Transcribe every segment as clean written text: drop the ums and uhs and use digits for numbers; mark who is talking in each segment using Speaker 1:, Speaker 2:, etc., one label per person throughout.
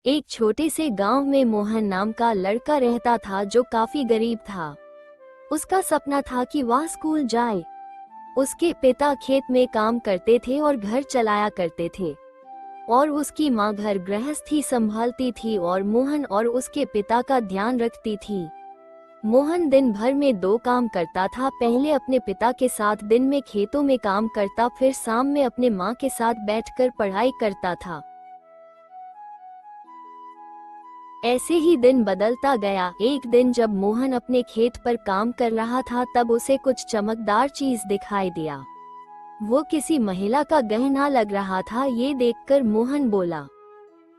Speaker 1: एक छोटे से गांव में मोहन नाम का लड़का रहता था जो काफी गरीब था। उसका सपना था कि वह स्कूल जाए। उसके पिता खेत में काम करते थे और घर चलाया करते थे और उसकी माँ घर गृहस्थी संभालती थी और मोहन और उसके पिता का ध्यान रखती थी। मोहन दिन भर में दो काम करता था। पहले अपने पिता के साथ दिन में खेतों में काम करता, फिर शाम में अपने माँ के साथ बैठकर पढ़ाई करता था। ऐसे ही दिन बदलता गया। एक दिन जब मोहन अपने खेत पर काम कर रहा था तब उसे कुछ चमकदार चीज दिखाई दिया। वो किसी महिला का गहना लग रहा था। ये देखकर मोहन बोला,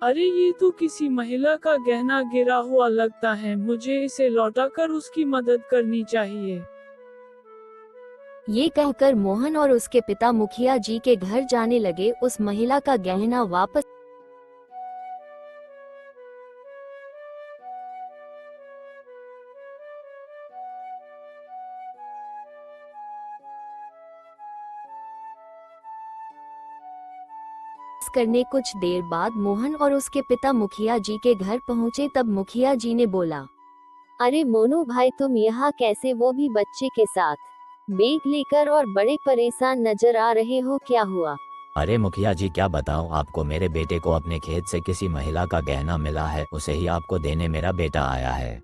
Speaker 2: अरे ये तो किसी महिला का गहना गिरा हुआ लगता है, मुझे इसे लौटाकर उसकी मदद करनी चाहिए।
Speaker 1: ये कहकर मोहन और उसके पिता मुखिया जी के घर जाने लगे। उस महिला का गहना वापस करने कुछ देर बाद मोहन और उसके पिता मुखिया जी के घर पहुंचे। तब मुखिया जी ने बोला, अरे मोनू भाई, तुम यहाँ कैसे, वो भी बच्चे के साथ, बैग लेकर, और बड़े परेशान नजर आ रहे हो, क्या हुआ?
Speaker 3: अरे मुखिया जी, क्या बताऊं आपको, मेरे बेटे को अपने खेत से किसी महिला का गहना मिला है, उसे ही आपको देने मेरा बेटा आया है।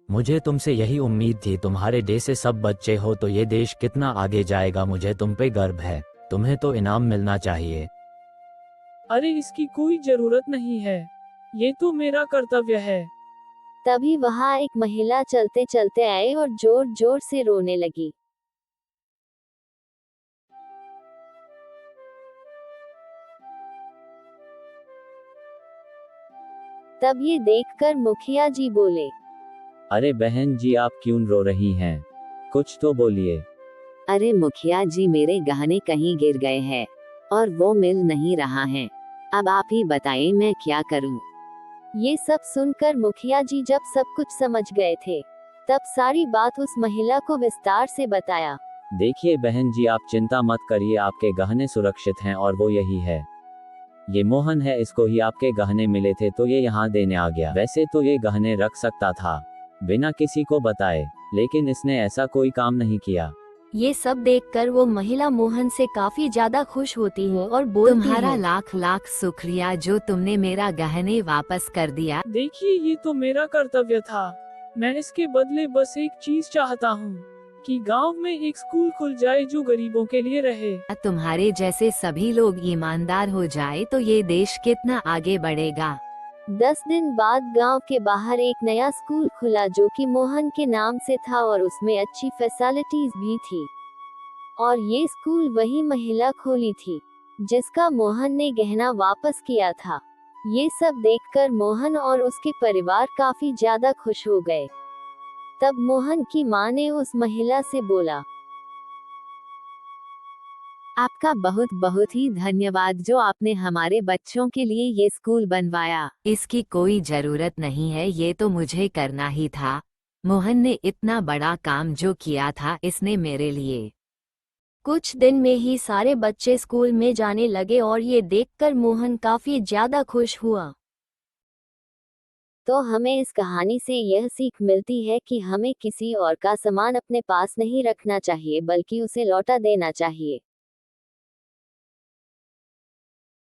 Speaker 3: मुझे तुमसे यही उम्मीद थी, तुम्हारे जैसे सब बच्चे हो तो ये देश कितना आगे जाएगा। मुझे तुम पे गर्व है, तुम्हें तो इनाम मिलना चाहिए।
Speaker 2: अरे इसकी कोई जरूरत नहीं है, ये तो मेरा कर्तव्य है।
Speaker 1: तभी वहाँ एक महिला चलते चलते आई और जोर जोर से रोने लगी। तब ये देखकर मुखिया जी बोले,
Speaker 4: अरे बहन जी, आप क्यों रो रही हैं? कुछ तो बोलिए।
Speaker 5: अरे मुखिया जी, मेरे गहने कहीं गिर गए हैं और वो मिल नहीं रहा है। अब आप ही बताएं मैं क्या करूं?
Speaker 1: ये सब सुनकर मुखिया जी जब सब कुछ समझ गए थे तब सारी बात उस महिला को विस्तार से बताया।
Speaker 4: देखिए बहन जी, आप चिंता मत करिए, आपके गहने सुरक्षित हैं और वो यही है। ये मोहन है, इसको ही आपके गहने मिले थे तो ये यहाँ देने आ गया। वैसे तो ये गहने रख सकता था बिना किसी को बताए, लेकिन इसने ऐसा कोई काम नहीं किया।
Speaker 1: ये सब देखकर वो महिला मोहन से काफी ज्यादा खुश होती है और बोलती
Speaker 5: तुम्हारा
Speaker 1: है,
Speaker 5: लाख लाख शुक्रिया जो तुमने मेरा गहने वापस कर दिया।
Speaker 2: देखिए ये तो मेरा कर्तव्य था, मैं इसके बदले बस एक चीज चाहता हूँ कि गांव में एक स्कूल खुल जाए जो गरीबों के लिए रहे।
Speaker 5: तुम्हारे जैसे सभी लोग ईमानदार हो जाए तो ये देश कितना आगे बढ़ेगा।
Speaker 1: 10 दिन बाद गांव के बाहर एक नया स्कूल खुला जो कि मोहन के नाम से था और उसमें अच्छी फैसिलिटीज भी थी। और ये स्कूल वही महिला खोली थी जिसका मोहन ने गहना वापस किया था। ये सब देखकर मोहन और उसके परिवार काफी ज्यादा खुश हो गए। तब मोहन की माँ ने उस महिला से बोला,
Speaker 5: आपका बहुत बहुत ही धन्यवाद जो आपने हमारे बच्चों के लिए ये स्कूल बनवाया। इसकी कोई जरूरत नहीं है, ये तो मुझे करना ही था। मोहन ने इतना बड़ा काम जो किया था इसने मेरे लिए।
Speaker 1: कुछ दिन में ही सारे बच्चे स्कूल में जाने लगे और ये देखकर मोहन काफी ज्यादा खुश हुआ। तो हमें इस कहानी से यह सीख मिलती है कि हमें किसी और का सामान अपने पास नहीं रखना चाहिए बल्कि उसे लौटा देना चाहिए।